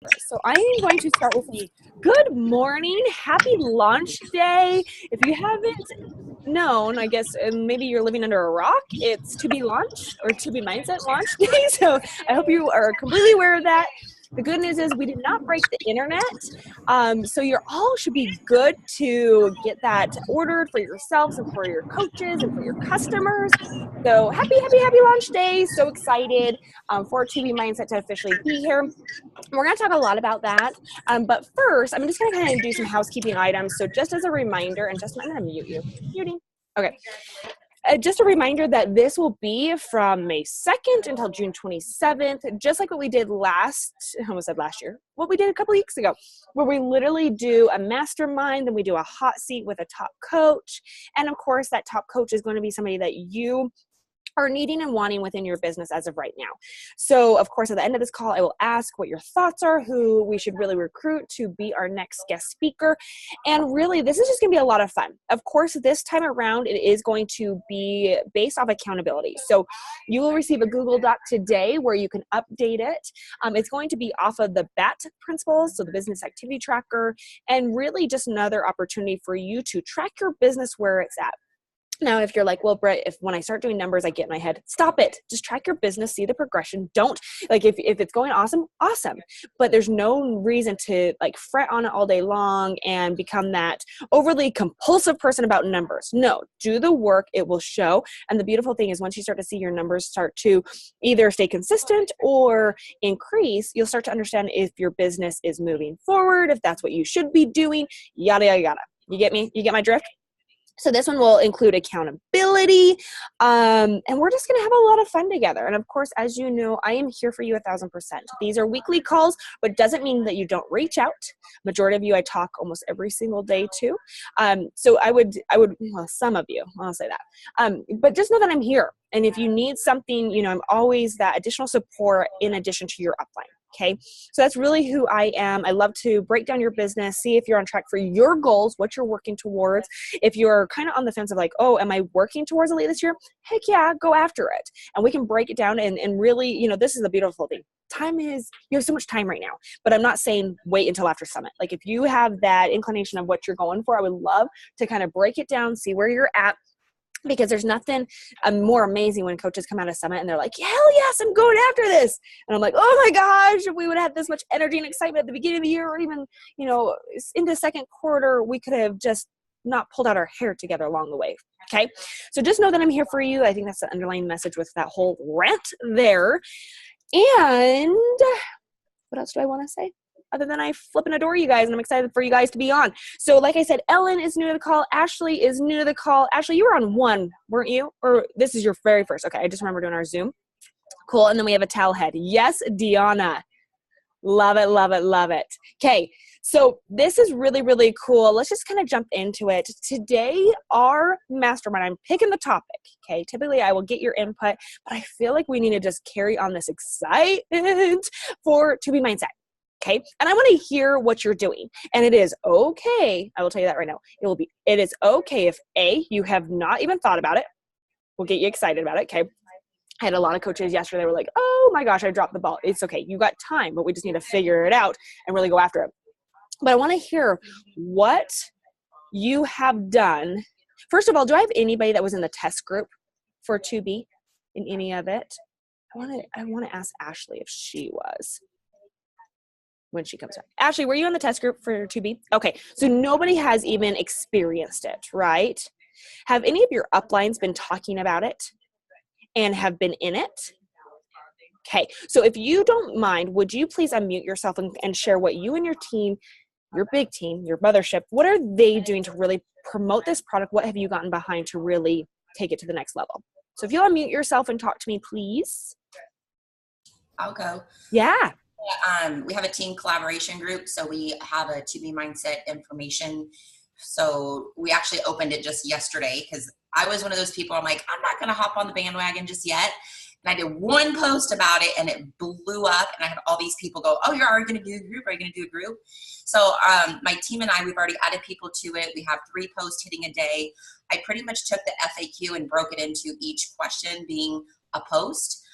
So I am going to start with a good morning, happy launch day. If you haven't known, I guess maybe you're living under a rock, it's to be launch or to be mindset launch day. So I hope you are completely aware of that. The good news is we did not break the internet. So you all should be good to get that ordered for yourselves and for your coaches and for your customers. So happy launch day. So excited for To Be Mindset to officially be here. We're going to talk a lot about that. But first, I'm just going to kind of do some housekeeping items. So just as a reminder, and just I'm going to mute you. Muting. Okay. Just a reminder that this will be from May 2nd until June 27th, just like what we did I almost said last year, what we did a couple weeks ago, where we literally do a mastermind, then we do a hot seat with a top coach. And of course, that top coach is going to be somebody that you are needing and wanting within your business as of right now. So of course, at the end of this call, I will ask what your thoughts are, who we should really recruit to be our next guest speaker. And really, this is just going to be a lot of fun. Of course, this time around, it is going to be based off accountability. So you will receive a Google Doc today where you can update it. It's going to be off of the BAT principles, so the business activity tracker, and really just another opportunity for you to track your business where it's at. Now, if you're like, well, Brett, if when I start doing numbers, I get in my head, stop it. Just track your business, see the progression. Don't like, if it's going awesome, but there's no reason to like fret on it all day long and become that overly compulsive person about numbers. No, do the work. It will show. And the beautiful thing is once you start to see your numbers start to either stay consistent or increase, you'll start to understand if your business is moving forward, if that's what you should be doing, yada, yada, yada. You get me? You get my drift? So this one will include accountability, and we're just going to have a lot of fun together. And of course, as you know, I am here for you 1,000%. These are weekly calls, but doesn't mean that you don't reach out. Majority of you, I talk almost every single day too. So I would, well, some of you, I'll say that. But just know that I'm here. And if you need something, you know, I'm always that additional support in addition to your upline. Okay, so that's really who I am. I love to break down your business, see if you're on track for your goals, what you're working towards. If you're kind of on the fence of like, oh, am I working towards a lead this year? Heck yeah, go after it. And we can break it down and really, you know, this is the beautiful thing. You have so much time right now, but I'm not saying wait until after summit. Like if you have that inclination of what you're going for, I would love to kind of break it down, see where you're at. Because there's nothing more amazing when coaches come out of summit and they're like, hell yes, I'm going after this. And I'm like, oh my gosh, if we would have this much energy and excitement at the beginning of the year or even, you know, into second quarter, we could have just not pulled out our hair together along the way. Okay. So just know that I'm here for you. I think that's the underlying message with that whole rant there. And what else do I want to say? Other than I flip and adore you guys, and I'm excited for you guys to be on. So like I said, Ellen is new to the call. Ashley is new to the call. Ashley, you were on one, weren't you? Or this is your very first. Okay, I just remember doing our Zoom. Cool, and then we have a towel head. Yes, Deanna. Love it, love it, love it. Okay, so this is really, really cool. Let's just kind of jump into it. Today, our mastermind, I'm picking the topic, okay? Typically, I will get your input, but I feel like we need to just carry on this excitement for To Be Mindset. Okay. And I want to hear what you're doing. And it is okay. I will tell you that right now. It is okay if you have not even thought about it. We'll get you excited about it. Okay. I had a lot of coaches yesterday. They were like, oh my gosh, I dropped the ball. It's okay. You got time, but we just need to figure it out and really go after it. But I want to hear what you have done. First of all, do I have anybody that was in the test group for 2B in any of it? I want to ask Ashley if she was. When she comes back. Ashley, were you in the test group for 2B? Okay, so nobody has even experienced it, right? Have any of your uplines been talking about it and have been in it? Okay, so if you don't mind, would you please unmute yourself and share what you and your team, your big team, your mothership, what are they doing to really promote this product? What have you gotten behind to really take it to the next level? So if you'll unmute yourself and talk to me, please. I'll go. Yeah. We have a team collaboration group, so we have a To Be Mindset information. So we actually opened it just yesterday because I was one of those people, I'm like, I'm not going to hop on the bandwagon just yet. And I did one post about it and it blew up and I had all these people go, oh, you're already going to do a group? Are you going to do a group? So my team and I, we've already added people to it. We have 3 posts hitting a day. I pretty much took the FAQ and broke it into each question being a post.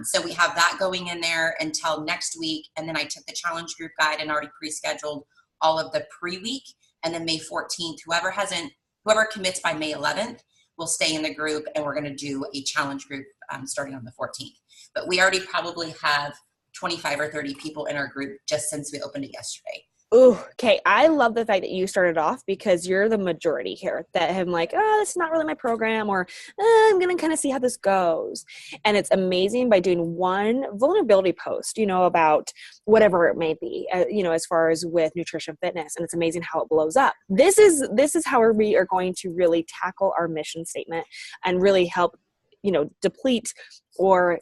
So we have that going in there until next week. And then I took the challenge group guide and already pre-scheduled all of the pre-week. And then May 14th, whoever commits by May 11th will stay in the group, and we're going to do a challenge group starting on the 14th. But we already probably have 25 or 30 people in our group just since we opened it yesterday. Ooh, okay. I love the fact that you started off, because you're the majority here that have like, oh, this is not really my program, or I'm going to kind of see how this goes. And it's amazing by doing one vulnerability post, about whatever it may be, as far as with nutrition fitness. And it's amazing how it blows up. This is how we are going to really tackle our mission statement and really help, deplete or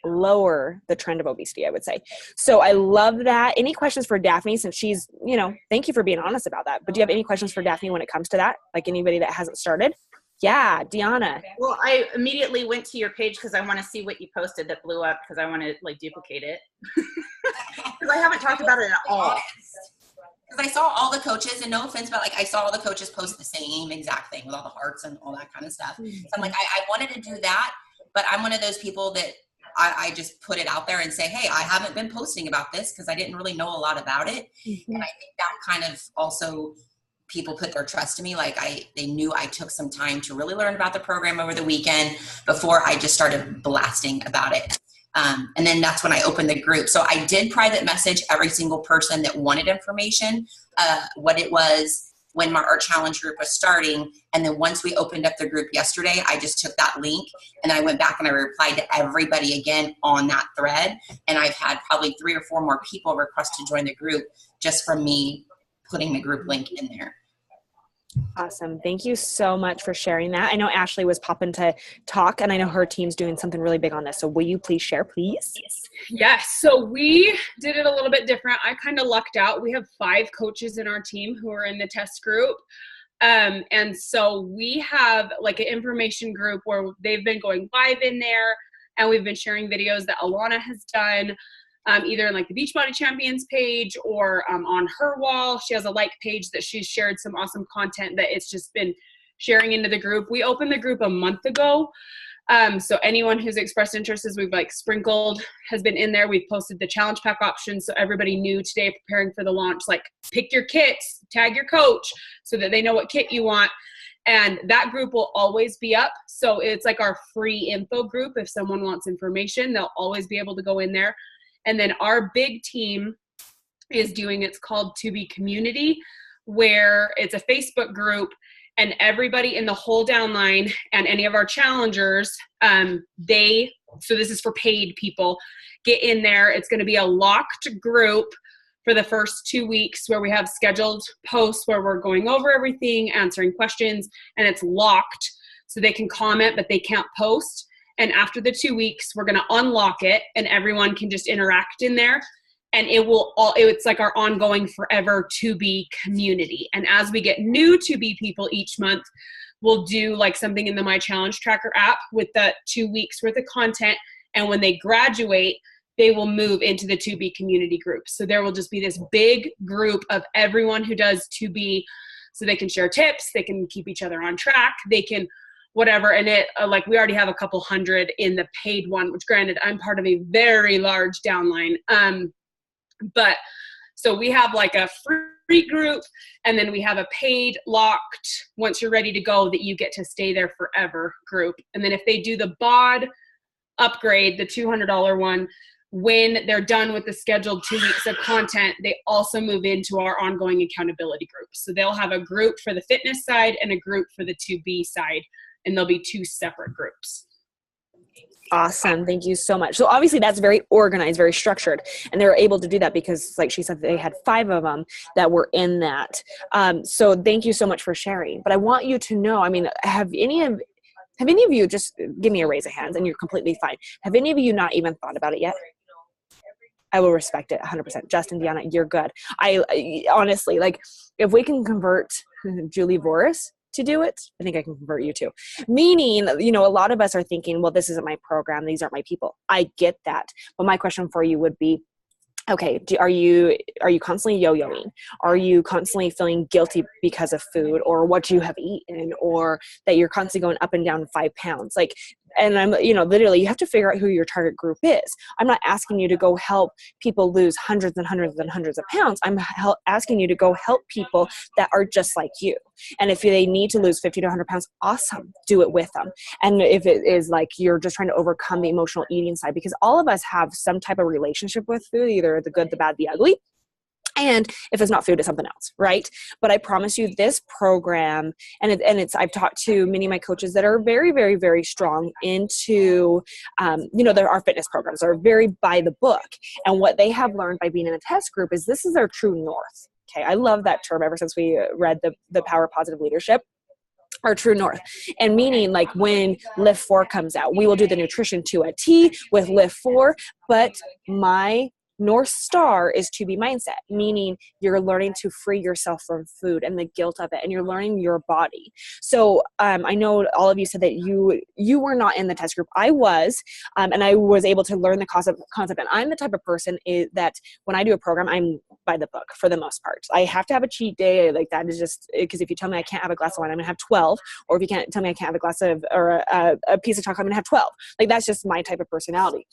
lower the trend of obesity, I would say. So I love that. Any questions for Daphne, since she's, thank you for being honest about that. But do you have any questions for Daphne when it comes to that? Like anybody that hasn't started? Yeah, Deanna. Well, I immediately went to your page because I want to see what you posted that blew up, because I want to duplicate it. Because I haven't talked about it at all. Because I saw all the coaches, and no offense, but I saw all the coaches post the same exact thing with all the hearts and all that kind of stuff. So I'm like, I wanted to do that, but I'm one of those people that I just put it out there and say, hey, I haven't been posting about this because I didn't really know a lot about it. Mm-hmm. And I think that kind of also people put their trust in me. They knew I took some time to really learn about the program over the weekend before I just started blasting about it. And then that's when I opened the group. So I did private message every single person that wanted information, what it was, when our challenge group was starting. And then once we opened up the group yesterday, I just took that link and I went back and I replied to everybody again on that thread. And I've had probably 3 or 4 more people request to join the group just from me putting the group link in there. Awesome. Thank you so much for sharing that. I know Ashley was popping to talk, and I know her team's doing something really big on this. So will you please share, please? Yes. So we did it a little bit different. I kind of lucked out. We have 5 coaches in our team who are in the test group. And so we have an information group where they've been going live in there, and we've been sharing videos that Alana has done, either in the Beachbody Champions page or on her wall. She has a page that she's shared some awesome content that it's just been sharing into the group. We opened the group a month ago. So anyone who's expressed interest, as we've sprinkled, has been in there. We've posted the challenge pack options. So everybody new today preparing for the launch, pick your kits, tag your coach so that they know what kit you want. And that group will always be up. So it's our free info group. If someone wants information, they'll always be able to go in there. And then our big team is doing, it's called To Be Community, where it's a Facebook group, and everybody in the whole downline and any of our challengers, so this is for paid people, get in there. It's going to be a locked group for the first 2 weeks where we have scheduled posts where we're going over everything, answering questions, and it's locked so they can comment, but they can't post. And after the 2 weeks, we're going to unlock it, and everyone can just interact in there. And it's our ongoing forever To Be community. And as we get new To Be people each month, we'll do something in the My Challenge Tracker app with the 2 weeks worth of content. And when they graduate, they will move into the To Be community group. So there will just be this big group of everyone who does To Be, so they can share tips, they can keep each other on track, they can whatever. And it we already have a couple hundred in the paid one, which granted, I'm part of a very large downline. But so we have a free group, and then we have a paid locked, once you're ready to go, that you get to stay there forever group. And then if they do the bod upgrade, the $200 one, when they're done with the scheduled 2 weeks of content, they also move into our ongoing accountability group. So they'll have a group for the fitness side and a group for the To Be side, and there'll be 2 separate groups. Awesome. Thank you so much. So obviously that's very organized, very structured, and they were able to do that because, like she said, they had 5 of them that were in that. So thank you so much for sharing. But I want you to know, have any of you, just give me a raise of hands and you're completely fine. Have any of you not even thought about it yet? I will respect it 100%. Justin, Deanna, you're good. I honestly, if we can convert Julie Voris to do it, I think I can convert you too. Meaning, a lot of us are thinking, well, this isn't my program. These aren't my people. I get that. But my question for you would be, okay, are you constantly yo-yoing? Are you constantly feeling guilty because of food or what you have eaten, or that you're constantly going up and down 5 pounds? and I'm, literally you have to figure out who your target group is. I'm not asking you to go help people lose hundreds and hundreds and hundreds of pounds. I'm asking you to go help people that are just like you. And if they need to lose 50 to 100 pounds, awesome, do it with them. And if it is like you're just trying to overcome the emotional eating side, because all of us have some type of relationship with food, either the good, the bad, the ugly. And if it's not food, it's something else, right? But I promise you this program, I've talked to many of my coaches that are very, very, very strong into, there are fitness programs that are very by the book. And what they have learned by being in a test group is this is their true north. Okay, I love that term ever since we read the Power of Positive Leadership. Our true north. And meaning like when Lift 4 comes out, we will do the nutrition to a T with Lift 4, but my North Star is to be mindset, meaning you're learning to free yourself from food and the guilt of it, and you're learning your body. So I know all of you said that you were not in the test group. I was, and I was able to learn the concept. And I'm the type of person that when I do a program, I'm by the book for the most part. I have to have a cheat day. Like that is just because if you tell me I can't have a glass of wine, I'm gonna have 12. Or if you can't tell me I can't have a glass of or a piece of chocolate, I'm gonna have 12. Like that's just my type of personality.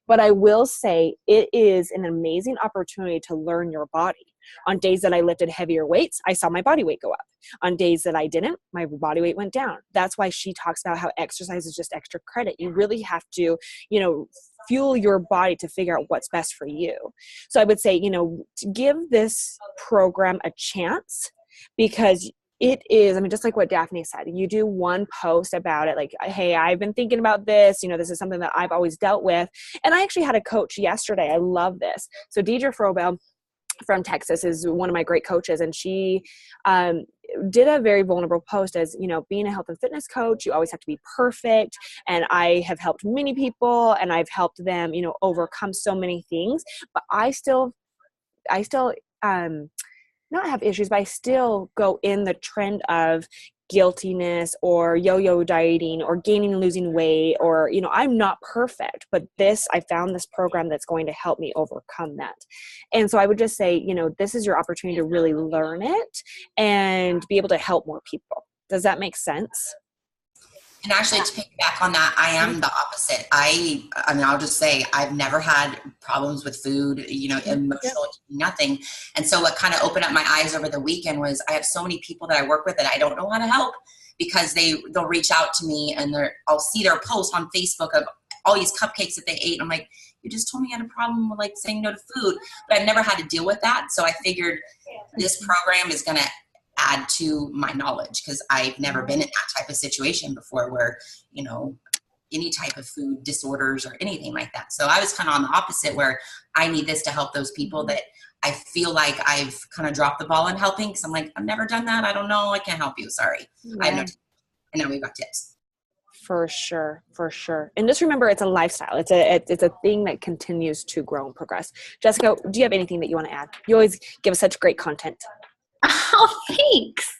But I will say it is an amazing opportunity to learn your body. On days that I lifted heavier weights, I saw my body weight go up. On days that I didn't, my body weight went down. That's why she talks about how exercise is just extra credit. You really have to, fuel your body to figure out what's best for you. So I would say, to give this program a chance, because it is, just like what Daphne said, you do one post about it, like, hey, I've been thinking about this, this is something that I've always dealt with. And I actually had a coach yesterday. I love this. So Deidre Frobel from Texas is one of my great coaches. And she did a very vulnerable post as, being a health and fitness coach, you always have to be perfect. And I have helped many people and I've helped them, overcome so many things, but I still not have issues, but I still go in the trend of guiltiness or yo-yo dieting or gaining and losing weight, or, I'm not perfect, but I found this program that's going to help me overcome that. And so I would just say, this is your opportunity to really learn it and be able to help more people. Does that make sense? And actually, to piggyback on that, I am the opposite. I'll just say I've never had problems with food, emotional, nothing. And so what kind of opened up my eyes over the weekend was I have so many people that I work with that I don't know how to help, because they'll reach out to me and I'll see their post on Facebook of all these cupcakes that they ate. And I'm like, you just told me you had a problem with like saying no to food, but I've never had to deal with that. So I figured this program is going to add to my knowledge, because I've never been in that type of situation before where, any type of food disorders or anything like that. So I was kind of on the opposite, where I need this to help those people that I feel like I've kind of dropped the ball in helping, because I'm like, I've never done that. I don't know. I can't help you. Sorry. Yeah. I have no tips. And now we've got tips. For sure. And just remember, it's a lifestyle. It's a thing that continues to grow and progress. Jessica, do you have anything that you want to add? You always give us such great content. Oh, thanks.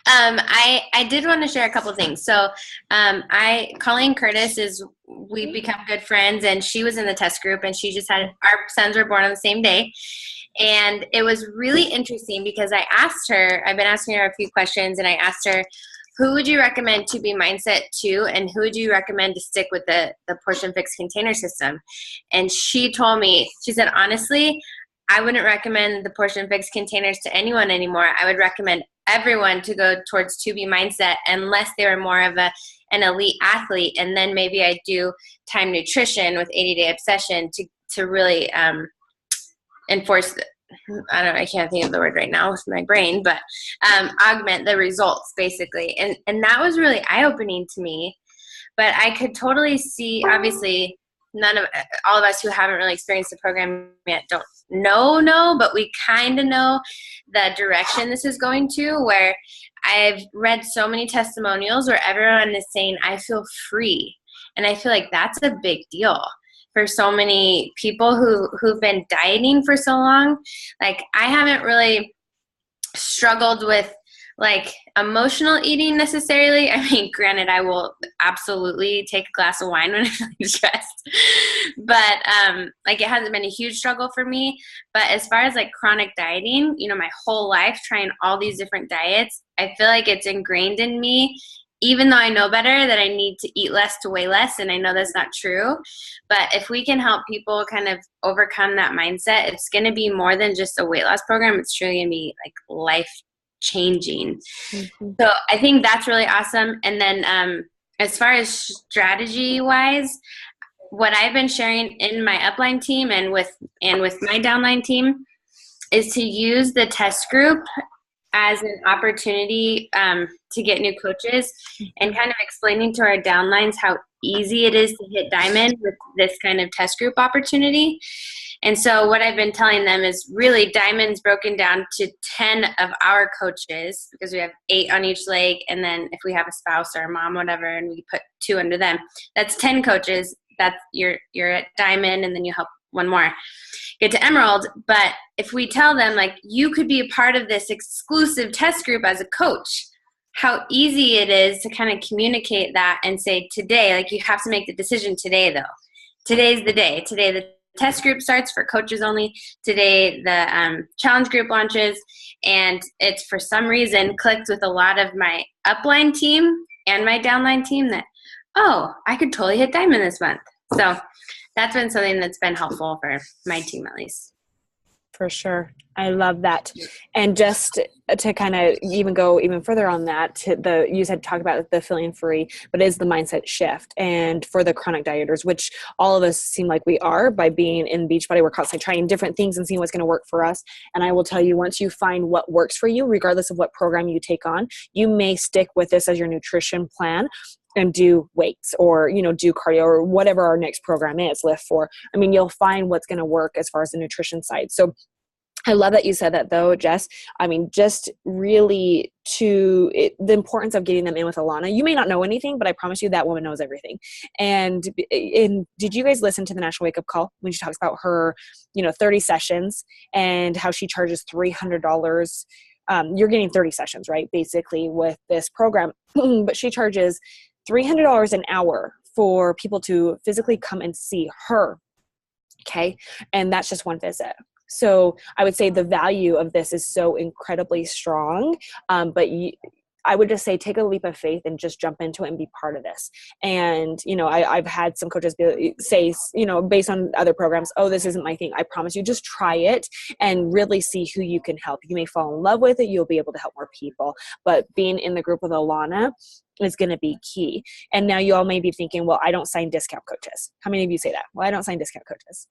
I did want to share a couple things. So, Colleen Curtis we've become good friends, and she was in the test group, and she just had, our sons were born on the same day. And it was really interesting because I asked her, I've been asking her a few questions, and I asked her, who would you recommend to be mindset to, and who would you recommend to stick with the portion fix container system? And she told me, she said, honestly, I wouldn't recommend the portion fix containers to anyone anymore. I would recommend everyone to go towards 2B mindset, unless they were more of an elite athlete. And then maybe I do time nutrition with 80-day obsession to really enforce, I can't think of the word right now with my brain, but augment the results basically. And that was really eye-opening to me. But I could totally see, obviously, all of us who haven't really experienced the program yet don't know, but we kind of know the direction this is going to, where I've read so many testimonials where everyone is saying, I feel free. And I feel like that's a big deal for so many people who've been dieting for so long. Like, I haven't really struggled with like emotional eating necessarily. I mean, granted, I will absolutely take a glass of wine when I'm feeling stressed, but like, it hasn't been a huge struggle for me. But as far as like chronic dieting, my whole life trying all these different diets, I feel like it's ingrained in me even though I know better that I need to eat less to weigh less, and I know that's not true, but if we can help people kind of overcome that mindset, it's going to be more than just a weight loss program. It's truly going to be like life changing. Mhm. So I think that's really awesome. And then as far as strategy wise, what I've been sharing in my upline team and with my downline team is to use the test group as an opportunity to get new coaches, and kind of explaining to our downlines how easy it is to hit diamond with this kind of test group opportunity. And so what I've been telling them is really diamond's broken down to 10 of our coaches, because we have 8 on each leg. And then if we have a spouse or a mom, whatever, and we put 2 under them, that's 10 coaches. That's you're at diamond, and then you help one more get to emerald. But if we tell them, like, you could be a part of this exclusive test group as a coach, how easy it is to kind of communicate that and say, today, like, you have to make the decision today, though. Today's the day. Today, the test group starts for coaches only. Today, the challenge group launches. And it's, for some reason, clicked with a lot of my upline team and my downline team that, oh, I could totally hit diamond this month. So that's been something that's been helpful for my team, at least. For sure. I love that. And just to kind of even go even further on that, you said talk about the feeling free, but it is the mindset shift. And for the chronic dieters, which all of us seem like we are by being in Beachbody, we're constantly trying different things and seeing what's going to work for us. And I will tell you, once you find what works for you, regardless of what program you take on, you may stick with this as your nutrition plan and do weights or, do cardio or whatever our next program is, lift for. I mean, you'll find what's going to work as far as the nutrition side. So I love that you said that, though, Jess. I mean, just really the importance of getting them in with Alana. You may not know anything, but I promise you that woman knows everything. And did you guys listen to the National Wake Up Call when she talks about her, 30 sessions and how she charges $300? You're getting 30 sessions, right? Basically with this program, but she charges $300 an hour for people to physically come and see her. Okay. And that's just one visit. So I would say the value of this is so incredibly strong. But I would just say take a leap of faith and just jump into it and be part of this. And, I've had some coaches say, based on other programs, oh, this isn't my thing. I promise you, just try it and really see who you can help. You may fall in love with it. You'll be able to help more people. But being in the group with Alana is going to be key. And now you all may be thinking, well, I don't sign discount coaches. How many of you say that? Well, I don't sign discount coaches.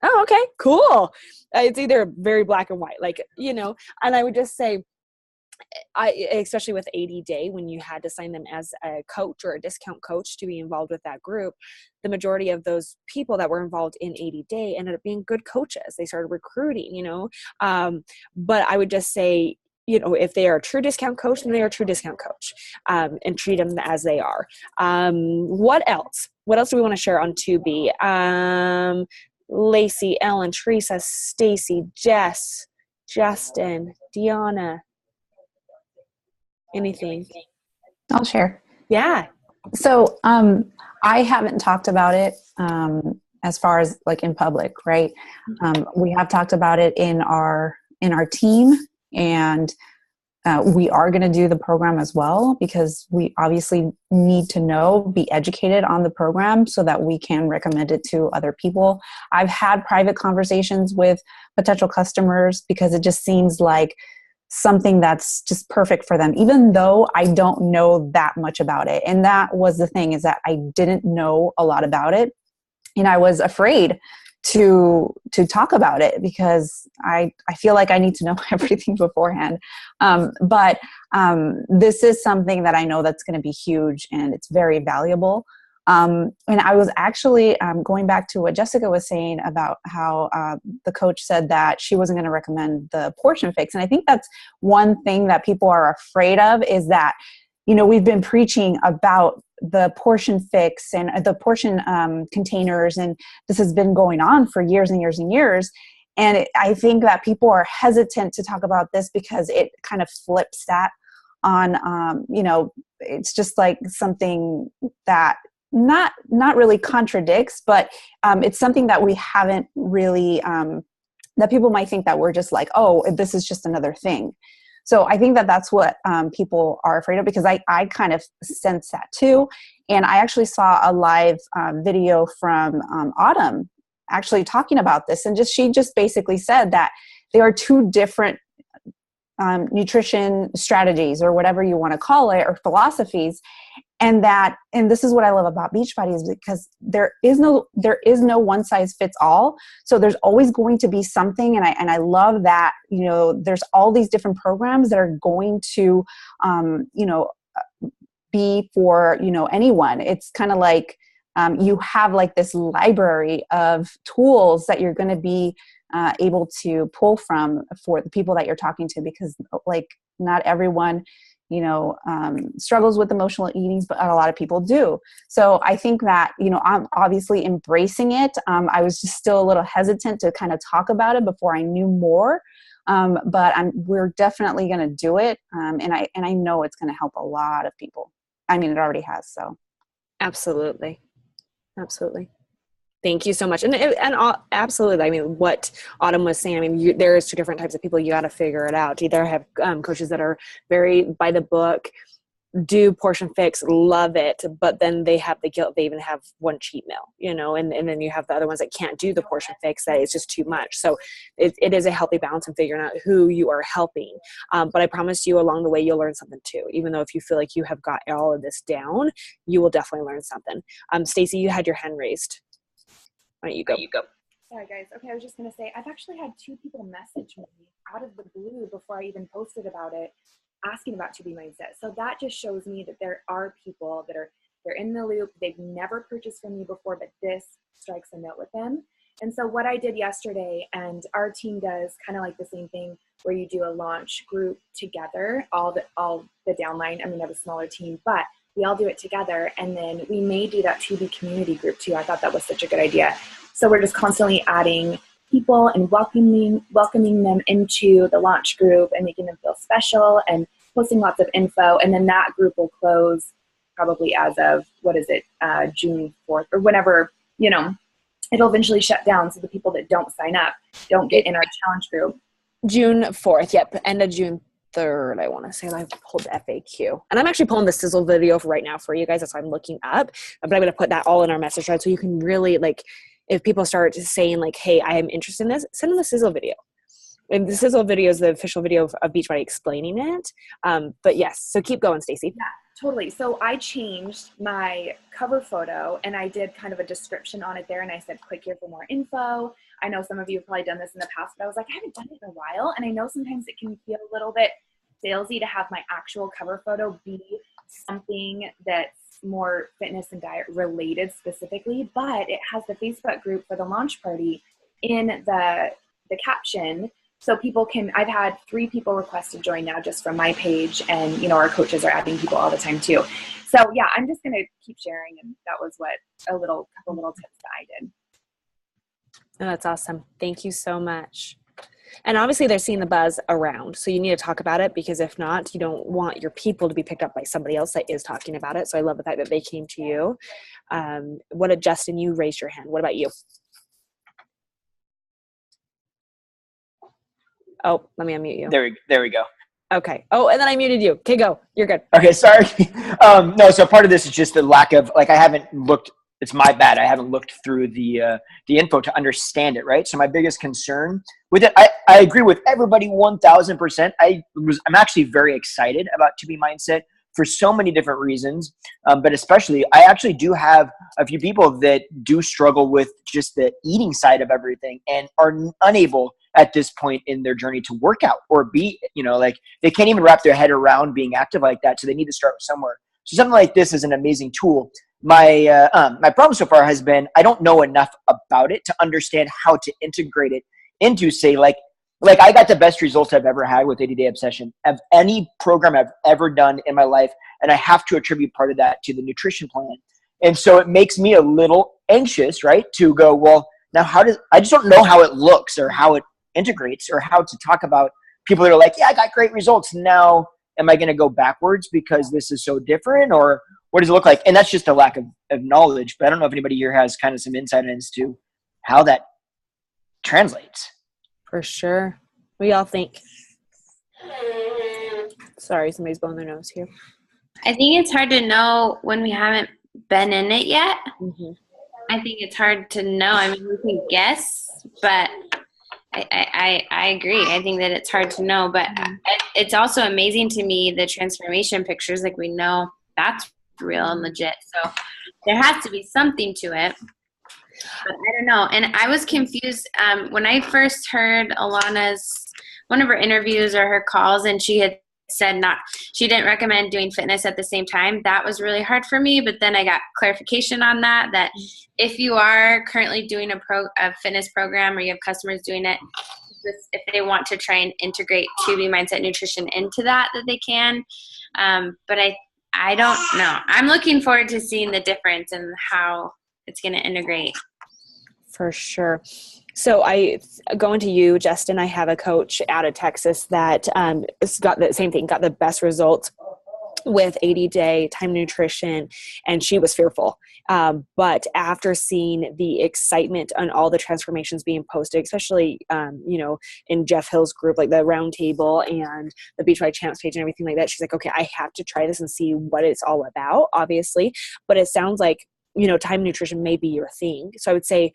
Oh, okay, cool. It's either very black and white, and I would just say, especially with 80 Day, when you had to sign them as a coach or a discount coach to be involved with that group, the majority of those people that were involved in 80 Day ended up being good coaches. They started recruiting, but I would just say, if they are a true discount coach, then they are a true discount coach, and treat them as they are. What else? What else do we want to share on 2B? Lacey, Ellen, Teresa, Stacy, Jess, Justin, Deanna. Anything? I'll share. Yeah. So I haven't talked about it as far as like in public, right? We have talked about it in our team, and we are going to do the program as well, because we obviously need to be educated on the program so that we can recommend it to other people. I've had private conversations with potential customers because it just seems like something that's just perfect for them, even though I don't know that much about it. And that was the thing, is that I didn't know a lot about it. And I was afraid to talk about it because I feel like I need to know everything beforehand. But this is something that I know that's going to be huge, and it's very valuable. And I was actually going back to what Jessica was saying about how the coach said that she wasn't going to recommend the portion fix. And I think that's one thing that people are afraid of, is that, we've been preaching about the portion fix and the portion containers, and this has been going on for years and years and years. And I think that people are hesitant to talk about this because it kind of flips that on, it's just like something that not really contradicts, but it's something that we haven't really, that people might think that we're just like, oh, this is just another thing. So I think that that's what people are afraid of, because I kind of sense that too. And I actually saw a live video from Autumn actually talking about this. And she just basically said that there are two different nutrition strategies, or whatever you want to call it, or philosophies. And this is what I love about Beachbody, is because there is no one size fits all. So there's always going to be something. And I love that, there's all these different programs that are going to, be for, anyone. It's kind of like, you have like this library of tools that you're going to be able to pull from for the people that you're talking to, because like not everyone struggles with emotional eating, but a lot of people do. So I think that, I'm obviously embracing it. I was just still a little hesitant to kind of talk about it before I knew more. But we're definitely going to do it. And I know it's going to help a lot of people. I mean, it already has. So. Absolutely. Thank you so much. And absolutely. I mean, what Autumn was saying, I mean, there's two different types of people. You got to figure it out. You either have coaches that are very by the book, do portion fix, love it, but then they have the guilt. They even have one cheat meal, and then you have the other ones that can't do the portion fix, that it's just too much. So it is a healthy balance in figuring out who you are helping. But I promise you, along the way, you'll learn something too. Even though if you feel like you have got all of this down, you will definitely learn something. Stacy, you had your hand raised. Why don't you go? Sorry guys. Okay, I was just gonna say, I've actually had 2 people message me out of the blue before I even posted about it, asking about 2B Mindset. So that just shows me that there are people that they're in the loop. They've never purchased from me before, but this strikes a note with them. And so what I did yesterday, and our team does kind of like the same thing, where you do a launch group together, all the downline. I mean, I have a smaller team, but we all do it together. And then we may do that 2B community group too. I thought that was such a good idea. So we're just constantly adding people and welcoming them into the launch group and making them feel special and posting lots of info. And then that group will close probably as of, June 4th or whenever, it'll eventually shut down. So the people that don't sign up don't get in our challenge group. June 4th. Yep. End of June 3rd, I want to say. I pulled the FAQ. And I'm actually pulling the sizzle video right now for you guys. That's what I'm looking up. But I'm going to put that all in our message thread so you can really, if people start saying hey, I am interested in this, send them the sizzle video. And the sizzle video is the official video of Beachbody explaining it. But yes, so keep going, Stacy. Yeah, totally. So I changed my cover photo and I did kind of a description on it there. And I said, click here for more info. I know some of you have probably done this in the past, but I was like, I haven't done it in a while. And I know sometimes it can feel a little bit salesy to have my actual cover photo be something that's more fitness and diet related specifically, but it has the Facebook group for the launch party in the caption. So I've had 3 people request to join now just from my page, and our coaches are adding people all the time too. So yeah, I'm just going to keep sharing, and that was couple little tips that I did. Oh, that's awesome. Thank you so much. And obviously they're seeing the buzz around. So you need to talk about it, because if not, you don't want your people to be picked up by somebody else that is talking about it. So I love the fact that they came to you. Justin, you raised your hand. What about you? Oh, let me unmute you. There we go. Okay. Oh, and then I muted you. Okay, go. You're good. Okay, sorry. No, so part of this is just the lack of, I haven't looked, it's my bad. I haven't looked through the info to understand it, right? So my biggest concern with it, I agree with everybody 1000%. I'm actually very excited about 2B Mindset for so many different reasons. But especially, I actually do have a few people that do struggle with just the eating side of everything and are unable at this point in their journey to work out or be, they can't even wrap their head around being active like that. So they need to start somewhere. So something like this is an amazing tool. My problem so far has been, I don't know enough about it to understand how to integrate it into, say, like I got the best results I've ever had with 80-Day Obsession of any program I've ever done in my life. And I have to attribute part of that to the nutrition plan. And so it makes me a little anxious, right? To go, well, now I just don't know how it looks or how it integrates or how to talk about people that are like, yeah, I got great results. Now, am I going to go backwards because this is so different, or what does it look like? And that's just a lack of knowledge. But I don't know if anybody here has kind of some insight into how that translates. For sure. What do y'all think? Sorry, somebody's blowing their nose here. I think it's hard to know when we haven't been in it yet. Mm-hmm. I think it's hard to know. I mean, we can guess, but I agree. I think that it's hard to know, but it's also amazing to me, the transformation pictures, like we know that's real and legit. So there has to be something to it, but I don't know. And I was confused when I first heard Alana's, one of her interviews or her calls, and she had said she didn't recommend doing fitness at the same time. That was really hard for me, but then I got clarification on that if you are currently doing a fitness program or you have customers doing it, if they want to try and integrate 2B Mindset Nutrition into that they can. But I don't know. I'm looking forward to seeing the difference and how it's going to integrate. For sure. So I going to you, Justin. I have a coach out of Texas that has got the same thing, got the best results with 80-day time nutrition, and she was fearful. But after seeing the excitement on all the transformations being posted, especially in Jeff Hill's group, like the round table and the Beachbody Champs page and everything like that, she's like, okay, I have to try this and see what it's all about, obviously. But it sounds like, time nutrition may be your thing. So I would say,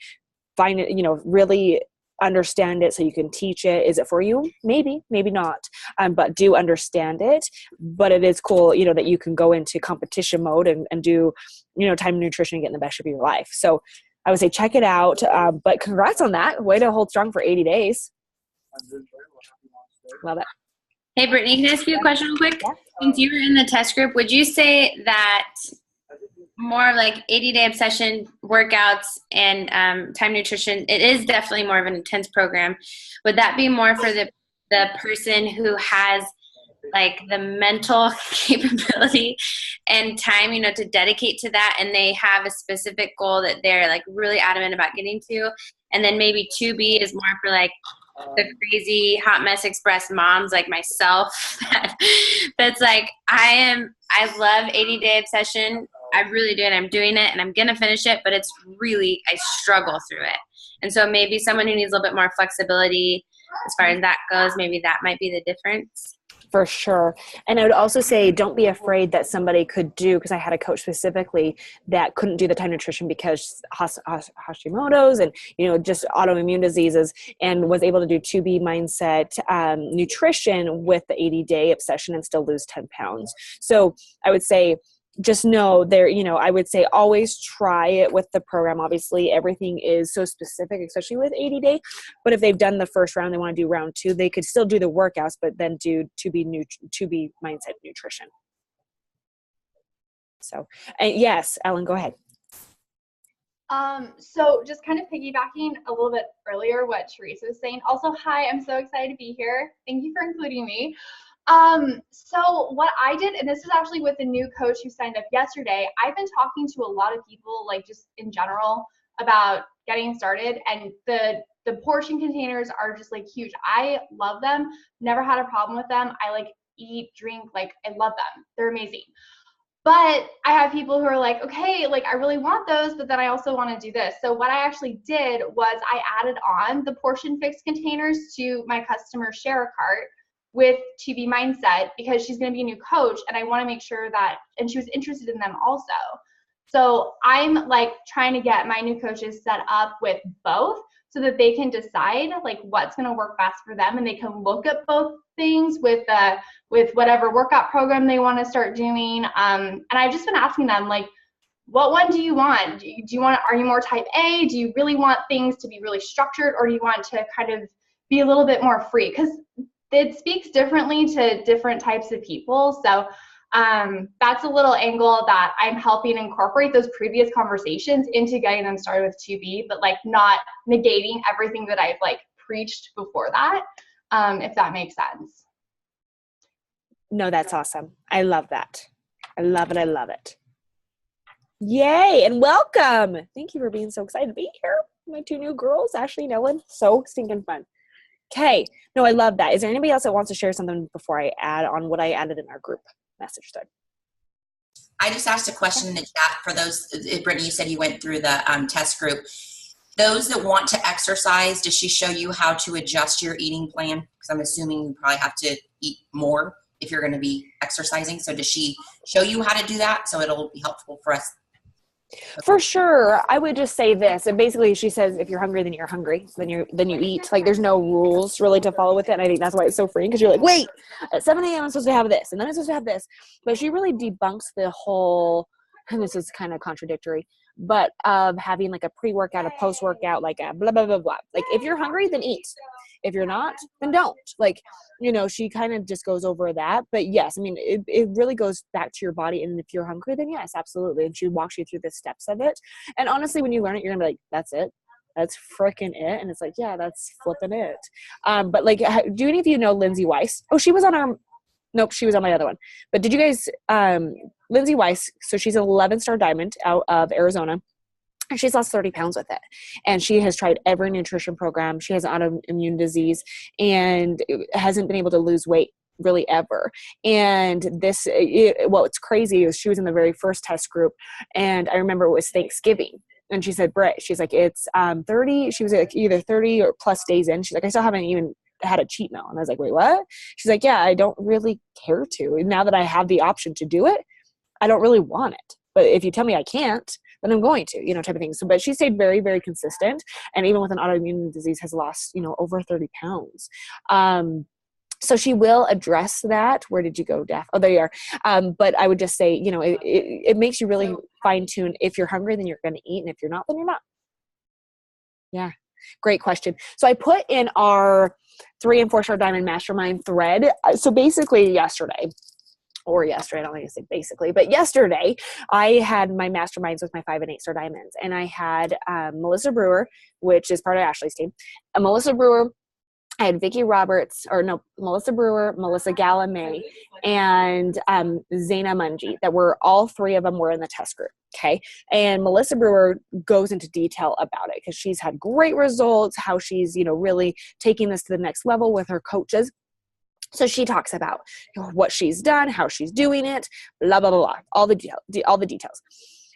find it, really understand it so you can teach it. Is it for you? Maybe not. But do understand it. But it is cool, that you can go into competition mode and do, time nutrition and get in the best shape of your life. So I would say check it out. But congrats on that. Way to hold strong for 80 days. Love it. Hey, Brittany, can I ask you a question real quick? Yeah. Since you were in the test group, would you say that more of like 80-day obsession workouts and time nutrition, it is definitely more of an intense program. Would that be more for the person who has like the mental capability and time, to dedicate to that, and they have a specific goal that they're like really adamant about getting to? And then maybe 2B is more for like the crazy hot mess express moms like myself that's like, I love 80-day obsession. I really do, and I'm doing it, and I'm going to finish it, but it's really, I struggle through it. And so maybe someone who needs a little bit more flexibility as far as that goes, maybe that might be the difference. For sure. And I would also say, don't be afraid that somebody could do, because I had a coach specifically that couldn't do the time nutrition because Hashimoto's and, just autoimmune diseases, and was able to do 2B Mindset nutrition with the 80-day obsession and still lose 10 pounds. So I would say, just know there, I would say always try it with the program. Obviously, everything is so specific, especially with 80-day. But if they've done the first round, they want to do round 2, they could still do the workouts, but then do 2B Mindset Nutrition. So, and yes, Ellen, go ahead. So just kind of piggybacking a little bit earlier what Teresa was saying. Also, hi, I'm so excited to be here. Thank you for including me. So what I did, and this is actually with a new coach who signed up yesterday, I've been talking to a lot of people, like just in general, about getting started, and the portion containers are just like huge. I love them. Never had a problem with them. I like eat, drink, like I love them. They're amazing. But I have people who are like, okay, like I really want those, but then I also want to do this. So what I actually did was I added on the portion fix containers to my customer share cart with 2B Mindset, because she's going to be a new coach, and I want to make sure that, and she was interested in them also. So I'm like trying to get my new coaches set up with both so that they can decide like what's going to work best for them, and they can look at both things with whatever workout program they want to start doing. And I've just been asking them, like, what one do you want? Are you more type A? Do you really want things to be really structured, or do you want to kind of be a little bit more free? Because it speaks differently to different types of people. So that's a little angle that I'm helping incorporate those previous conversations into getting them started with 2B, but like not negating everything that I've like preached before that, if that makes sense. No, that's awesome. I love that. I love it. I love it. Yay, and welcome. Thank you for being so excited to be here. My 2 new girls, Ashley and Ellen. So stinking fun. Okay. No, I love that. Is there anybody else that wants to share something before I add on what I added in our group message thread? I just asked a question in the chat for those, Brittany, you said you went through the test group. Those that want to exercise, does she show you how to adjust your eating plan? Because I'm assuming you probably have to eat more if you're going to be exercising. So does she show you how to do that? So it'll be helpful for us. For sure. I would just say this. And basically she says, if you're hungry, then you're hungry. Then you eat. Like there's no rules really to follow with it. And I think that's why it's so freeing, because you're like, wait, at 7 a.m. I'm supposed to have this. And then I'm supposed to have this. But she really debunks the whole, and this is kind of contradictory, but of having like a pre-workout, a post-workout, like a blah, blah, blah, blah. Like if you're hungry, then eat. If you're not, then don't. Like, you know, she kind of just goes over that. But yes, I mean, it really goes back to your body. And if you're hungry, then yes, absolutely. And she walks you through the steps of it. And honestly, when you learn it, you're gonna be like, that's it. That's freaking it. And it's like, yeah, that's flipping it. But like, do any of you know Lindsay Weiss? Oh, she was on our, nope, she was on my other one. But did you guys, Lindsay Weiss, so she's an 11-star diamond out of Arizona. And she's lost 30 pounds with it. And she has tried every nutrition program. She has an autoimmune disease and hasn't been able to lose weight really ever. And what's crazy is she was in the very first test group. And I remember it was Thanksgiving. And she said, Britt, she's like, it's 30. She was like either 30 or plus days in. She's like, I still haven't even had a cheat meal. And I was like, wait, what? She's like, yeah, I don't really care to. And now that I have the option to do it, I don't really want it. But if you tell me I can't, then I'm going to, you know, type of thing. So, but she stayed very, very consistent. And even with an autoimmune disease has lost, you know, over 30 pounds. So she will address that. Where did you go, Daph? Oh, there you are. But I would just say, you know, it makes you really fine tune. If you're hungry, then you're going to eat. And if you're not, then you're not. Yeah. Great question. So I put in our 3 and 4-star diamond mastermind thread. So basically yesterday, I don't want to say basically, but yesterday I had my masterminds with my 5 and 8-star diamonds. And I had Melissa Brewer, which is part of Ashley's team. Melissa Brewer, I had Melissa Brewer, Melissa Gallamay, and Zaina Munji, that were all 3 of them were in the test group. Okay. And Melissa Brewer goes into detail about it because she's had great results, how she's, you know, really taking this to the next level with her coaches. So she talks about what she's done, how she's doing it, blah, blah, blah, blah, all the details.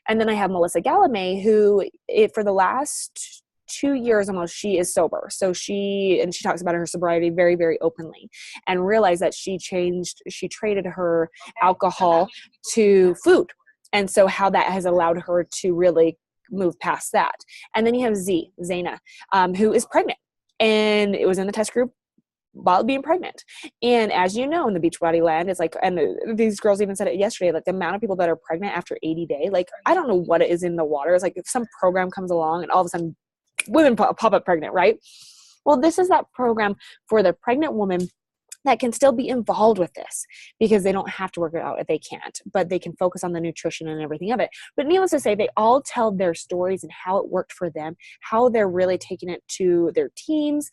And then I have Melissa Gallamay, who for the last 2 years almost, she is sober. So she talks about her sobriety very, very openly, and realized that she traded her alcohol to food. And so how that has allowed her to really move past that. And then you have Zaina, who is pregnant, and it was in the test group while being pregnant. And as you know, in the Beachbody land, it's like, and these girls even said it yesterday, like the amount of people that are pregnant after 80 days, like, I don't know what it is in the water. It's like if some program comes along and all of a sudden women pop up pregnant, right? Well, this is that program for the pregnant woman that can still be involved with this, because they don't have to work it out if they can't, but they can focus on the nutrition and everything of it. But needless to say, they all tell their stories and how it worked for them, how they're really taking it to their teams.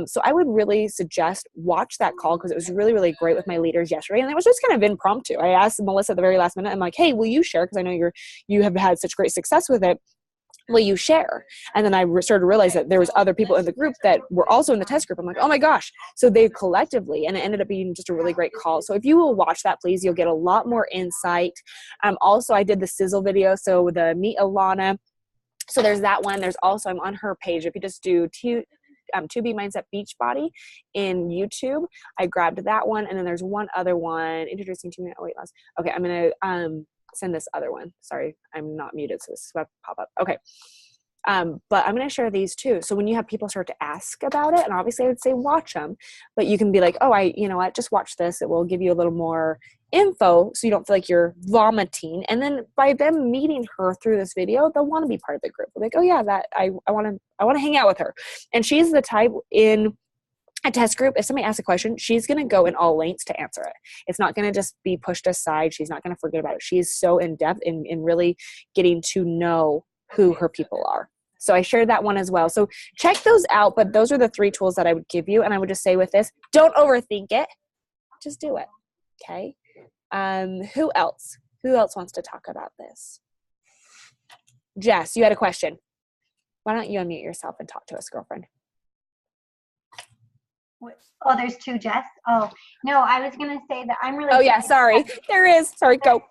So I would really suggest watch that call, because it was really, really great with my leaders yesterday. And it was just kind of impromptu. I asked Melissa at the very last minute, I'm like, hey, will you share? Because I know you have had such great success with it. Will you share? And then I started to realize that there was other people in the group that were also in the test group. I'm like, oh my gosh. So they collectively, and it ended up being just a really great call. So if you will watch that, please, you'll get a lot more insight. Also, I did the sizzle video. So the Meet Alana. So there's that one. There's also, I'm on her page. If you just do 2B Mindset Beachbody in YouTube, I grabbed that one. And then there's one other one, introducing 2 minute weight loss. Okay. I'm going to, send this other one. Sorry, I'm not muted, so this is what pop up. Okay. But I'm going to share these too. So when you have people start to ask about it, and obviously I would say watch them, but you can be like, oh, you know what, just watch this. It will give you a little more info so you don't feel like you're vomiting. And then by them meeting her through this video, they'll want to be part of the group. They're like, oh yeah, that I want to hang out with her. And she's the type in a test group, if somebody asks a question, she's going to go in all lengths to answer it. It's not going to just be pushed aside. She's not going to forget about it. She is so in depth in really getting to know who her people are. So I shared that one as well. So check those out. But those are the 3 tools that I would give you. And I would just say with this, don't overthink it. Just do it. Okay. Who else? Who else wants to talk about this? Jess, you had a question. Why don't you unmute yourself and talk to us, girlfriend? Oh, there's 2 Jess. Oh, no, I was going to say that I'm really. Oh, yeah. Sorry. There is. Sorry. Go.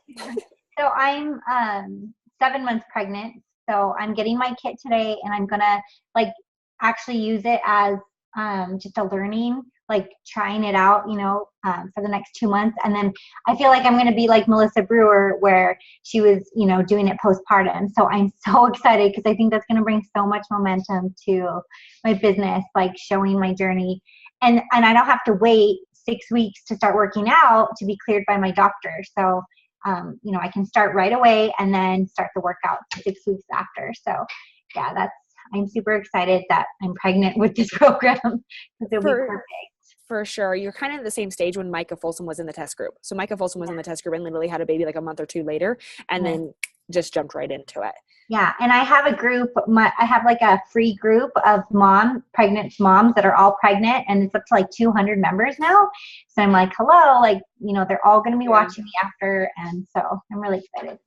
So I'm 7 months pregnant. So I'm getting my kit today, and I'm going to actually use it as just a learning like trying it out, for the next 2 months. And then I feel like I'm going to be like Melissa Brewer, where she was, doing it postpartum. So I'm so excited because I think that's going to bring so much momentum to my business, like showing my journey. And I don't have to wait 6 weeks to start working out to be cleared by my doctor. So, I can start right away and then start the workout 6 weeks after. So yeah, I'm super excited that I'm pregnant with this program because it'll be perfect. For sure. You're kind of at the same stage when Micah Folsom was in the test group. So Micah Folsom was in the test group and literally had a baby like a month or two later and then just jumped right into it. Yeah. And I have a group, I have like a free group of pregnant moms that are all pregnant, and it's up to like 200 members now. So I'm like, hello, like, they're all going to be watching me after. And so I'm really excited.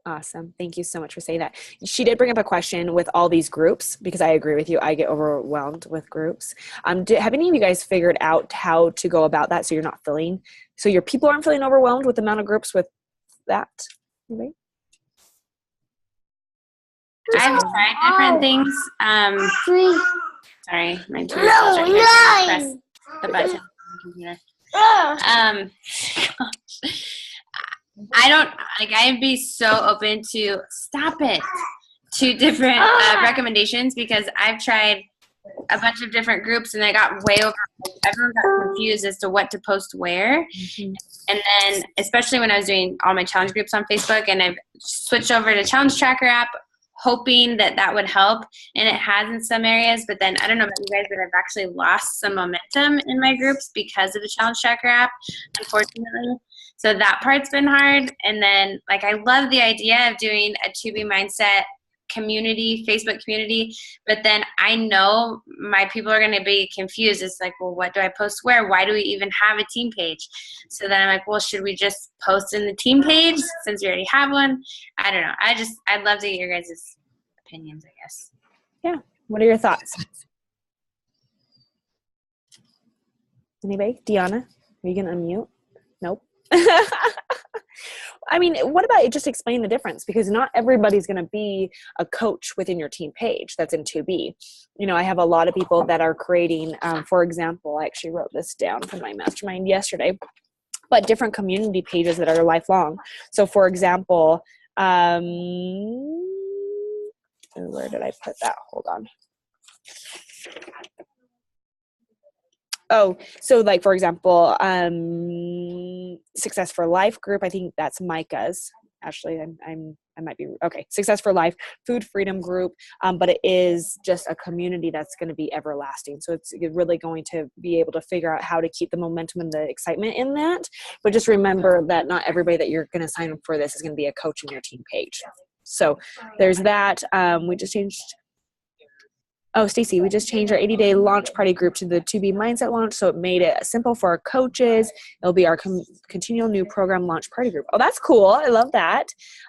Awesome. Thank you so much for saying that. She did bring up a question with all these groups, because I agree with you. I get overwhelmed with groups. Have any of you guys figured out how to go about that so you're not so your people aren't feeling overwhelmed with the amount of groups with that? Anybody? I've tried different things. Sorry, my 2-year-old's right here. So press the button on the computer. I'd be so open to different recommendations, because I've tried a bunch of different groups and I got everyone got confused as to what to post where. Mm-hmm. And then, especially when I was doing all my challenge groups on Facebook, and I've switched over to Challenge Tracker app, hoping that would help. And it has in some areas, but then I don't know about you guys, but I've actually lost some momentum in my groups because of the Challenge Tracker app, unfortunately. So that part's been hard. And then, like, I love the idea of doing a 2B Mindset community, Facebook community, but then I know my people are going to be confused. It's like, well, what do I post where? Why do we even have a team page? So then I'm like, well, should we just post in the team page since we already have one? I don't know. I'd love to get your guys' opinions, I guess. Yeah. What are your thoughts? Anybody? Deanna, are you going to unmute? Nope. I mean, what about just explain the difference? Because not everybody's going to be a coach within your team page that's in 2B. I have a lot of people that are creating, for example, I actually wrote this down from my mastermind yesterday, but different community pages that are lifelong. So for example, where did I put that? Hold on. Oh, so like, for example, Success for Life group, I think that's Micah's. Actually, I might be, okay, Success for Life, Food Freedom group, but it is just a community that's going to be everlasting. So it's really going to be able to figure out how to keep the momentum and the excitement in that. But just remember that not everybody that you're going to sign up for this is going to be a coach in your team page. So there's that. We just changed. Oh, Stacy, we just changed our 80-day launch party group to the 2B Mindset launch, so it made it simple for our coaches. It'll be our continual new program launch party group. Oh, that's cool. I love that.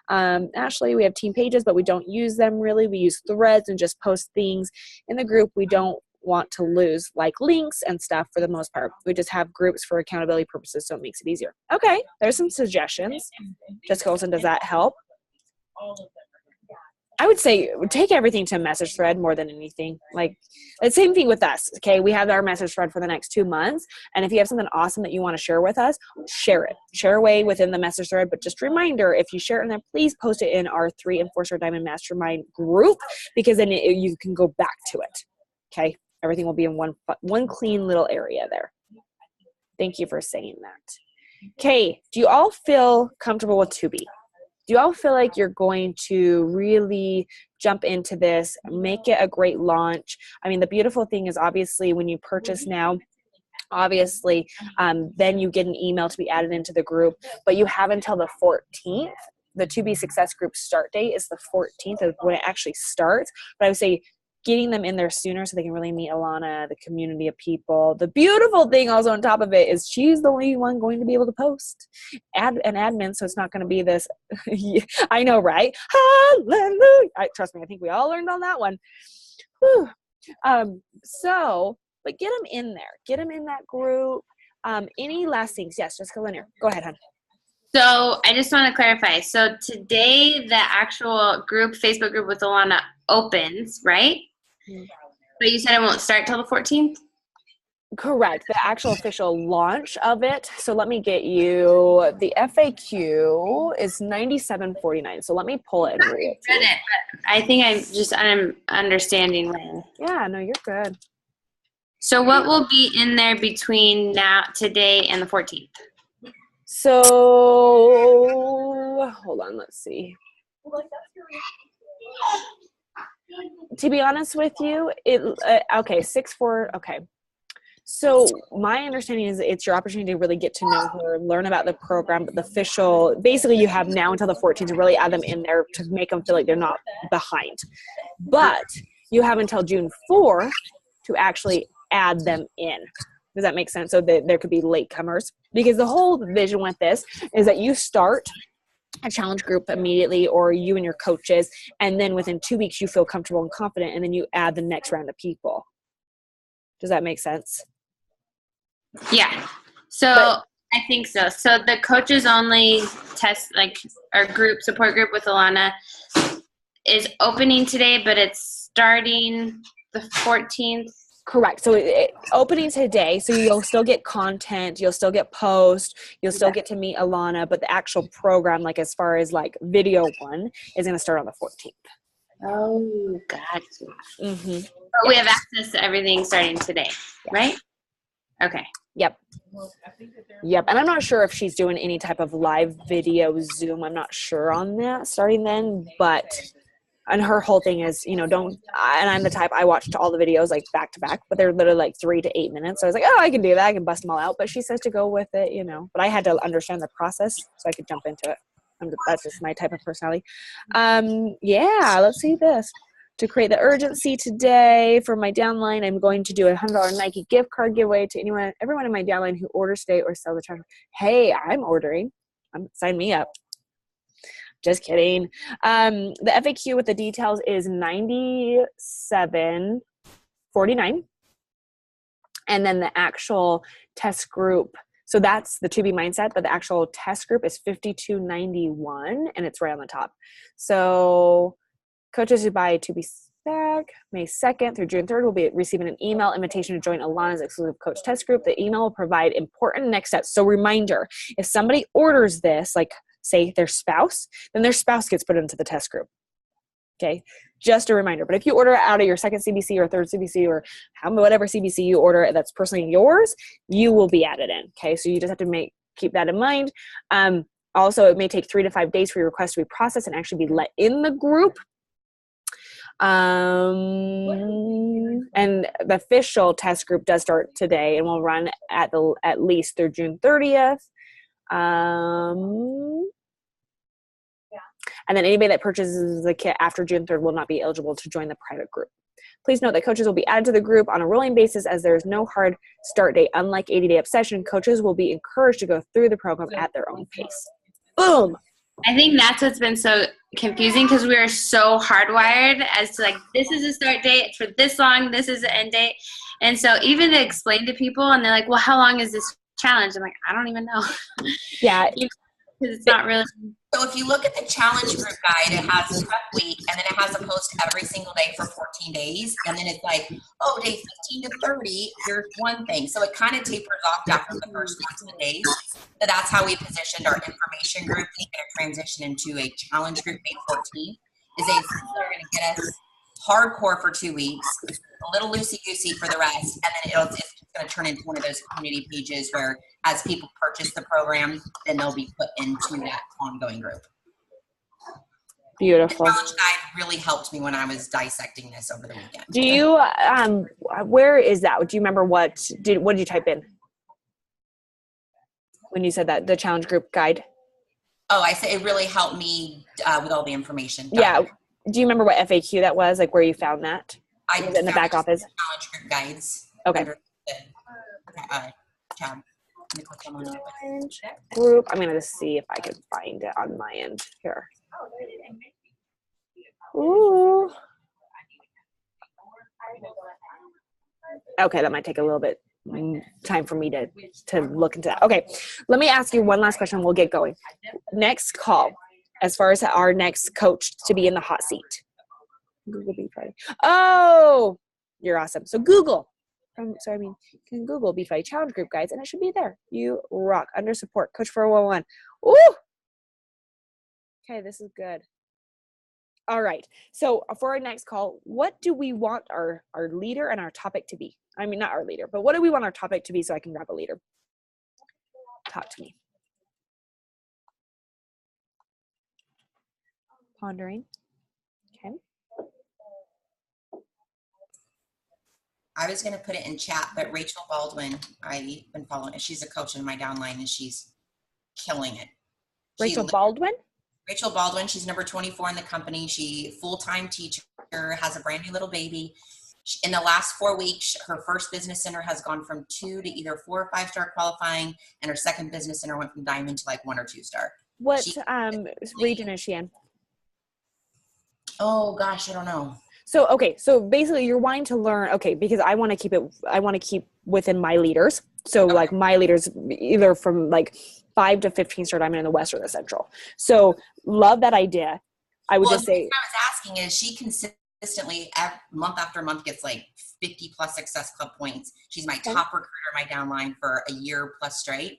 Ashley, we have team pages, but we don't use them really. We use threads and just post things in the group we don't want to lose, like links and stuff for the most part. We just have groups for accountability purposes, so it makes it easier. Okay, there's some suggestions. Jessica Olsen, does that help? I would say take everything to a message thread more than anything. Like the same thing with us. Okay. We have our message thread for the next 2 months. And if you have something awesome that you want to share with us, share it. Share away within the message thread. But just a reminder, if you share it in there, please post it in our 3 Enforcer Diamond Mastermind group, because then you can go back to it. Okay. Everything will be in one clean little area there. Thank you for saying that. Okay. Do you all feel comfortable with 2B? Do you all feel like you're going to really jump into this, make it a great launch? I mean, the beautiful thing is obviously when you purchase now, obviously, then you get an email to be added into the group, but you have until the 14th. The 2B Success Group start date is the 14th of when it actually starts. But I would say getting them in there sooner so they can really meet Alana, the community of people. The beautiful thing also on top of it is she's the only one going to be able to post. Add an admin, so it's not going to be this. I know, right? Hallelujah. Trust me, I think we all learned on that one. Whew. But get them in there. Get them in that group. Any last things? Yes, Jessica Linear. Go ahead, hon. So I just want to clarify. So today the actual group, Facebook group with Alana opens, right? But you said it won't start till the 14th? Correct. The actual official launch of it. So let me get you, the FAQ is $97.49. So let me pull it and read it. Read it, but I think I'm understanding wrong. Yeah, no, you're good. So what will be in there between today and the 14th? So hold on, let's see. To be honest with you, okay, 6-4, okay. So my understanding is it's your opportunity to really get to know her, learn about the program, but the official, basically you have now until the 14th to really add them in there to make them feel like they're not behind. But you have until June 4th to actually add them in. Does that make sense? So there could be latecomers, because the whole vision with this is that you start a challenge group immediately, or you and your coaches, and then within 2 weeks you feel comfortable and confident, and then you add the next round of people. Does that make sense? Yeah. So I think so. So the coaches only test, like our support group with Alana is opening today, but it's starting the 14th. Correct. So opening today, so you'll still get content, you'll still get posts, you'll still get to meet Alana, but the actual program, like as far as like video one, is going to start on the 14th. Oh, gotcha. Mm-hmm. But we have access to everything starting today, right? Okay. Yep. And I'm not sure if she's doing any type of live video Zoom. I'm not sure on that starting then, and her whole thing is, and I'm the type, I watched all the videos like back to back, but they're literally like 3 to 8 minutes. So I was like, oh, I can do that. I can bust them all out. But she says to go with it, but I had to understand the process so I could jump into it. That's just my type of personality. Let's see this. To create the urgency today for my downline, I'm going to do a $100 Nike gift card giveaway to everyone in my downline who orders today or sells the challenge. Hey, I'm ordering. Sign me up. Just kidding. The FAQ with the details is $97.49. And then the actual test group, so that's the To Be Mindset, but the actual test group is $52.91, and it's right on the top. So coaches who buy To Be Stack May 2nd through June 3rd will be receiving an email invitation to join Alana's exclusive coach test group. The email will provide important next steps. So reminder, if somebody orders this, like say their spouse, then their spouse gets put into the test group. Okay, just a reminder. But if you order it out of your second CBC or third CBC or whatever CBC you order that's personally yours, you will be added in. Okay, so you just have to keep that in mind. Also, it may take 3 to 5 days for your request to be processed and actually be let in the group. And the official test group does start today and will run at least through June 30th. And then anybody that purchases the kit after June 3rd will not be eligible to join the private group. Please note that coaches will be added to the group on a rolling basis as there is no hard start date. Unlike 80-Day Obsession, coaches will be encouraged to go through the program at their own pace. Boom! I think that's what's been so confusing, because we are so hardwired as to like, this is a start date, it's for this long, this is the end date. And so even to explain to people, and they're like, well, how long is this challenge? I'm like, I don't even know. Yeah. Because it's not really. So if you look at the challenge group guide, it has a prep week, and then it has a post every single day for 14 days. And then it's like, oh, day 15 to 30, here's one thing. So it kind of tapers off after the first 14 days. So that's how we positioned our information group. It's going to transition into a challenge group May 14th. They're going to get us hardcore for 2 weeks, a little loosey-goosey for the rest, and then it's going to turn into one of those community pages where as people purchase the program, then they'll be put into that ongoing group. Beautiful. The challenge guide really helped me when I was dissecting this over the weekend. Do you, where is that? Do you remember what did you type in when you said that, the challenge group guide? Oh, I said it really helped me with all the information. Yeah. Do you remember what FAQ that was, like where you found that? I was it in the back office? Challenge group guides. Okay. Tab. Group. I'm going to see if I can find it on my end here. Ooh. Okay, that might take a little bit time for me to look into that. Okay, let me ask you one last question. We'll get going. Next call, as far as our next coach to be in the hot seat. Google Be Friday. Oh, you're awesome. So Google. you can Google B5 Challenge Group, guys, and it should be there. You rock. Under support, Coach 411. Ooh! Okay, this is good. All right. So for our next call, what do we want our leader and our topic to be? I mean, not our leader, but what do we want our topic to be so I can grab a leader? Talk to me. Pondering. Okay. I was going to put it in chat, but Rachel Baldwin, I've been following. She's a coach in my downline, and she's killing it. Rachel Baldwin? Rachel Baldwin, she's number 24 in the company. She full-time teacher, has a brand new little baby. In the last 4 weeks, her first business center has gone from 2 to either 4 or 5-star qualifying, and her second business center went from diamond to like 1 or 2-star. What region is she in? Oh gosh, I don't know. So, okay. So basically you're wanting to learn, okay, because I want to keep within my leaders. So okay. Like my leaders, either from like 5 to 15-star diamond in the West or the Central. So love that idea. I would just say. What I was asking is she consistently month after month gets like 50 plus Success Club points. She's my top recruiter, my downline for a year plus straight.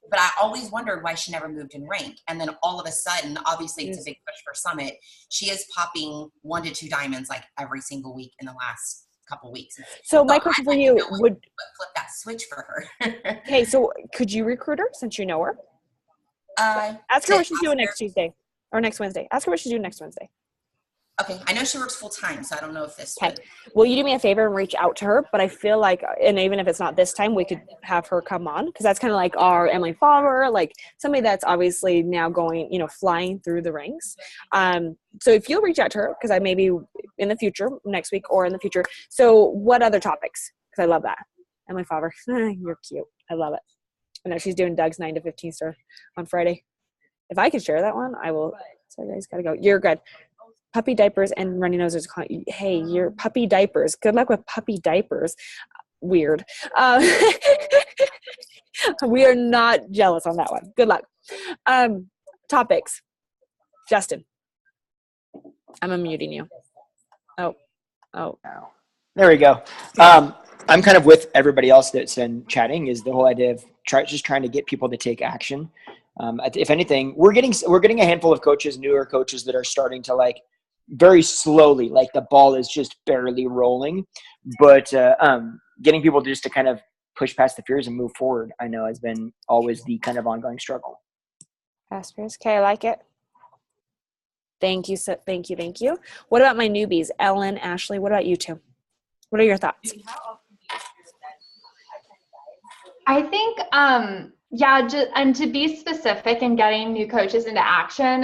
But I always wondered why she never moved in rank. And then all of a sudden, obviously it's a big push for Summit. She is popping 1 to 2 diamonds like every single week in the last couple weeks. So my question for you would flip that switch for her. Okay, so could you recruit her since you know her? Ask her what she's doing next Tuesday or next Wednesday. Ask her what she's doing next Wednesday. Okay, I know she works full time, so I don't know if this. Okay, will you do me a favor and reach out to her? But I feel like, and even if it's not this time, we could have her come on because that's kind of like our Emily Favre, like somebody that's obviously now going, flying through the ranks. So if you'll reach out to her, because I may be in the future, next week or in the future. So what other topics? Because I love that. Emily Favre, you're cute. I love it. I know she's doing Doug's 9 to 15-star on Friday. If I could share that one, I will. So guys, gotta go. You're good. Puppy diapers and runny noses. Hey, your puppy diapers. Good luck with puppy diapers. Weird. We are not jealous on that one. Good luck. Topics. Justin. I'm unmuting you. Oh. There we go. I'm kind of with everybody else that's been chatting is the whole idea of just trying to get people to take action. If anything, we're getting a handful of coaches, newer coaches that are starting to like very slowly, like the ball is just barely rolling, but getting people just to kind of push past the fears and move forward, I know has been always the kind of ongoing struggle. Past fears. Okay, I like it. Thank you. So thank you. What about my newbies, Ellen, Ashley? What about you two? What are your thoughts? I think, and to be specific and getting new coaches into action,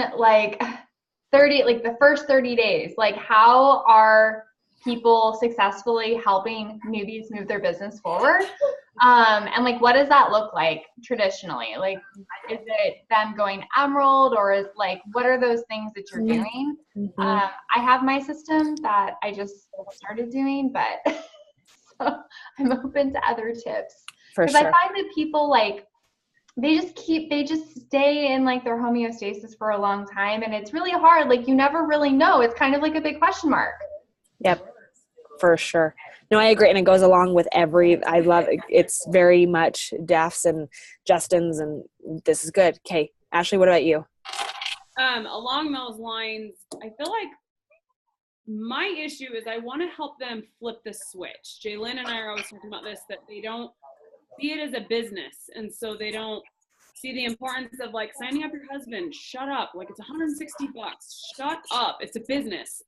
the first 30 days, like how are people successfully helping newbies move their business forward? And like, what does that look like traditionally? Like, is it them going emerald or is what are those things that you're doing? Mm-hmm. I have my system that I just started doing, but so I'm open to other tips. Because I find that people they just stay in their homeostasis for a long time, and it's really hard. You never really know. It's kind of like a big question mark. Yep, for sure. No, I agree, and it goes along with I love it. It's very much Daph's and Justin's, and this is good. Okay, Ashley, what about you? Along those lines, I feel like my issue is I want to help them flip the switch. Jaylyn and I are always talking about this, that they don't see it as a business, and so they don't see the importance of signing up your husband. Shut up, it's $160. Shut up, it's a business.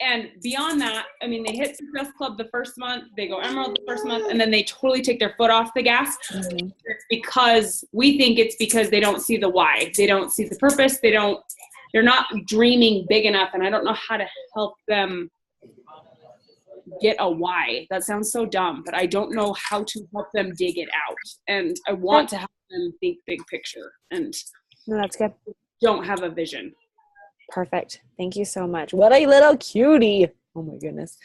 And beyond that, I mean, they hit Success Club the first month, they go Emerald the first month, and then they totally take their foot off the gas. Mm-hmm. We think it's because they don't see the why. They don't see the purpose. They're not dreaming big enough, and I don't know how to help them get a why. That sounds so dumb, but I don't know how to help them dig it out. And I want to help them think big picture, and no, that's good. Don't have a vision. Perfect. Thank you so much. What a little cutie. Oh my goodness.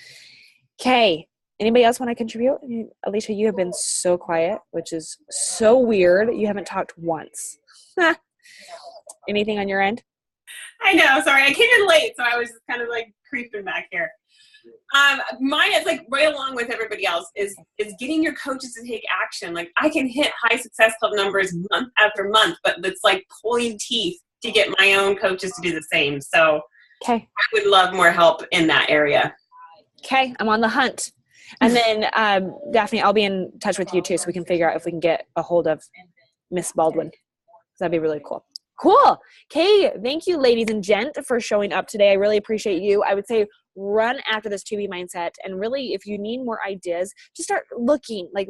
Okay. Anybody else want to contribute? Alicia, you have been so quiet, which is so weird. You haven't talked once. Anything on your end? I know. Sorry. I came in late, so I was just kind of creeping back here. Mine is like right along with everybody else is getting your coaches to take action. Like I can hit high success club numbers month after month, but it's like pulling teeth to get my own coaches to do the same. So Okay. I would love more help in that area. Okay. I'm on the hunt. And then Daphne, I'll be in touch with you too, so we can figure out if we can get a hold of Miss Baldwin. That'd be really cool. Cool. Okay. Thank you, ladies and gent, for showing up today. I really appreciate you. I would say run after this 2B mindset. And really, if you need more ideas, just start looking. Like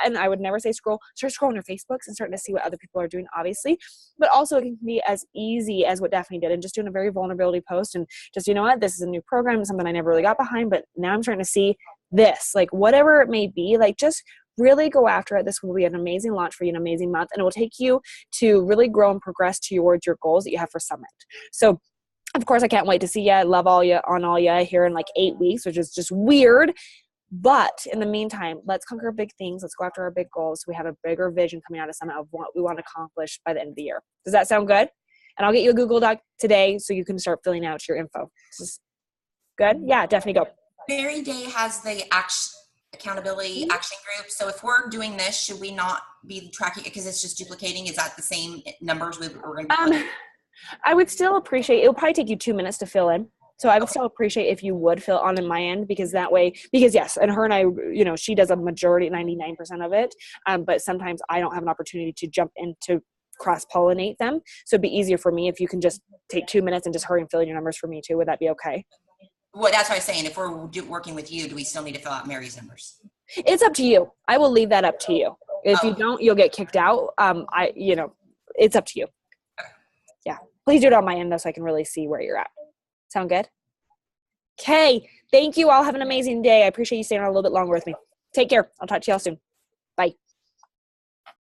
and I would never say scroll. Start scrolling your Facebooks and starting to see what other people are doing, obviously. But also it can be as easy as what Daphne did and just doing a very vulnerability post and just, you know what, this is a new program, something I never really got behind, but now I'm starting to see this. Like whatever it may be, like just really go after it. This will be an amazing launch for you, an amazing month, and it will take you to really grow and progress towards your goals that you have for Summit. So, of course, I can't wait to see you. I love all you here in like 8 weeks, which is just weird. But in the meantime, let's conquer big things. Let's go after our big goals. So we have a bigger vision coming out of Summit of what we want to accomplish by the end of the year. Does that sound good? And I'll get you a Google Doc today so you can start filling out your info. This is good? Yeah, definitely go. Berry Day has the accountability action group. So if we're doing this, should we not be tracking it because it's just duplicating? Is that the same numbers we're going to be I would still appreciate, it'll probably take you 2 minutes to fill in. So I would still appreciate if you would fill on in my end, because yes, and her and I, she does a majority, 99% of it. But sometimes I don't have an opportunity to jump in to cross-pollinate them. So it'd be easier for me if you can just take 2 minutes and just hurry and fill in your numbers for me too. Would that be okay? Well, that's what I was saying. If we're working with you, do we still need to fill out Mary's numbers? It's up to you. I will leave that up to you. If you don't, you'll get kicked out. It's up to you. Yeah. Please do it on my end though, so I can really see where you're at. Sound good? Okay. Thank you all. Have an amazing day. I appreciate you staying on a little bit longer with me. Take care. I'll talk to y'all soon. Bye.